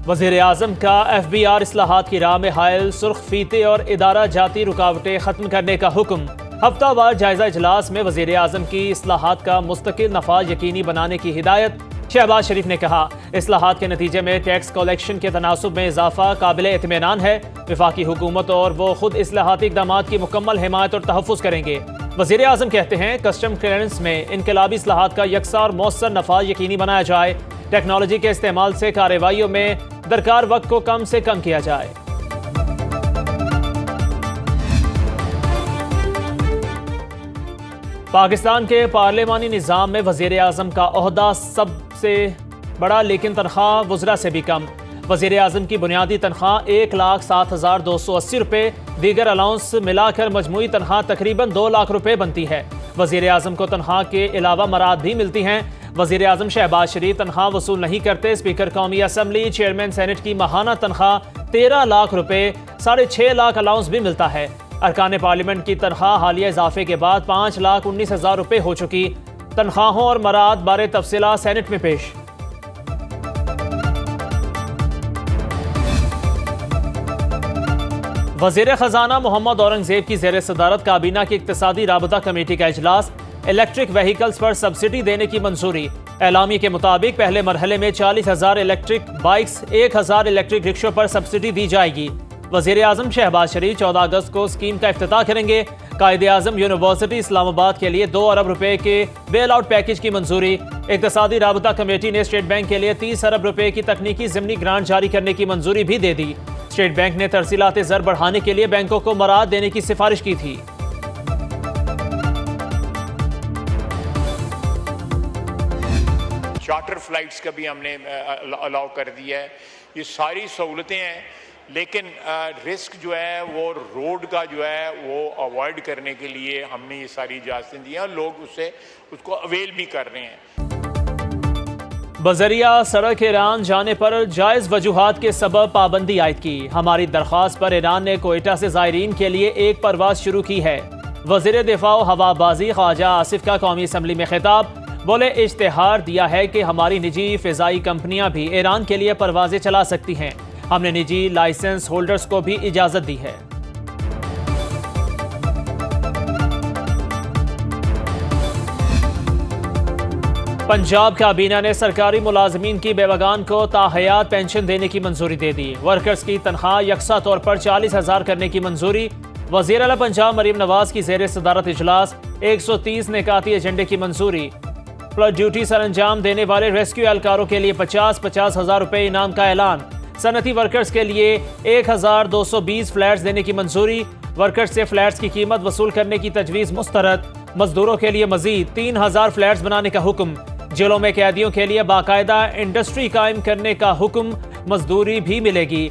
वज़ीर आज़म का FBR इस्लाहात की राह में हायल सुर्ख फीते और इदारा जाती रुकावटें ख़त्म करने का हुक्म। हफ्तावार जायजा इजलास में वज़ीर आज़म की इस्लाहात का मुस्तकिल नफाज यकीनी बनाने की हिदायत। शहबाज शरीफ ने कहा, इस्लाहात के नतीजे में टैक्स कलेक्शन के तनासुब में इजाफा काबिल इत्मीनान है। वफाकी हुकूमत और वो खुद इस्लाहाती इक़दाम की मुकम्मल हिमायत और तहफ़्फ़ुज़ करेंगे। वज़ीर आज़म कहते हैं, कस्टम क्लियरेंस में इनकलाबी इस्लाहात का यकसा और मौसर नफाज यकीनी बनाया जाए। टेक्नोलॉजी के इस्तेमाल से कार्रवाइयों में दरकार वक्त को कम से कम किया जाए। पाकिस्तान के पार्लिमानी निज़ाम में वज़ीर आज़म का ओहदा सबसे बड़ा, लेकिन तनख्वाह वज़रा से भी कम। वज़ीर आज़म की बुनियादी तनख्वाह 1,07,280 रुपये, दीगर अलाउंस मिलाकर मजमूई तनख्वाह तकरीबन 2 लाख रुपये बनती है। वज़ीर आज़म को तनख्वाह के अलावा मराद भी मिलती हैं। वज़ीर आज़म शहबाज शरीफ तनख्वाह वसूल नहीं करते। स्पीकर कौमी असम्बली, चेयरमैन सेनेट की माहाना तनख्वाह 13 लाख रुपये, 6.5 लाख अलाउंस भी मिलता है। अरकान पार्लियामेंट की तनख्वाह हालिया इजाफे के बाद 5,19,000 रुपये हो चुकी। तनख्वाहों और मराद बारे तफसीलात सेनेट में पेश। वज़ीर ख़जाना मोहम्मद औरंगज़ेब की ज़ेर सदारत काबीना की इक़्तिसादी राबता कमेटी का इजलास। इलेक्ट्रिक व्हीकल्स पर सब्सिडी देने की मंजूरी। एलामी के मुताबिक पहले मरहले में 40,000 इलेक्ट्रिक बाइक्स, 1,000 इलेक्ट्रिक रिक्शों पर सब्सिडी दी जाएगी। वज़ीर आज़म शहबाज शरीफ 14 अगस्त को स्कीम का इफ्तिताह करेंगे। कायदे आज़म यूनिवर्सिटी इस्लामाबाद के लिए 2 अरब रुपए के बेल आउट पैकेज की मंजूरी। इक़्तिसादी राबता कमेटी ने स्टेट बैंक के लिए 30 अरब रुपए की तकनीकी ज़िमनी ग्रांट जारी करने की मंजूरी भी दे दी। स्टेट बैंक ने तरसीलात ज़र बढ़ाने के लिए बैंकों को मराद देने की सिफारिश की थी। चार्टर फ्लाइट्स का भी हमने अलाउ कर दिया है। ये सारी सहूलतें हैं, लेकिन रिस्क जो है वो रोड का जो है वो अवॉइड करने के लिए हमने ये सारी इजाज़तें दी हैं। लोग उसको अवेल भी कर रहे हैं। बजरिया सड़क ईरान जाने पर जायज़ वजूहात के सबब पाबंदी आयद की। हमारी दरख्वास्त पर ईरान ने कोयटा से ज़ायरीन के लिए एक परवाज शुरू की है। वज़ीर दिफा हवाबाजी ख्वाजा आसिफ का कौमी असम्बली में खिताब। बोले, इश्तेहार दिया है कि हमारी निजी फ़िज़ाई कंपनियां भी ईरान के लिए परवाजें चला सकती हैं। हमने निजी लाइसेंस होल्डर्स को भी इजाज़त दी है। पंजाब काबीना ने सरकारी मुलाजमीन की बेवगान को ताहयात पेंशन देने की मंजूरी दे दी। वर्कर्स की तनख्वाह यकसा तौर पर 40,000 करने की मंजूरी। वज़ीर आला पंजाब मरीम नवाज की ज़ेर सदारत इजलास। 130 निकाती एजेंडे की मंजूरी। प्लस ड्यूटी सर अंजाम देने वाले रेस्क्यू एहलकारों के लिए 50-50 हज़ार रुपये इनाम का ऐलान। सनती वर्कर्स के लिए 1,220 फ्लैट्स देने की मंजूरी। वर्कर्स से फ्लैट्स की कीमत वसूल करने की तजवीज़ मुस्तरद। मजदूरों के लिए मजीद 3,000 फ्लैट्स बनाने का हुक्म। जेलों में कैदियों के लिए बाकायदा इंडस्ट्री कायम करने का हुक्म। मजदूरी भी मिलेगी।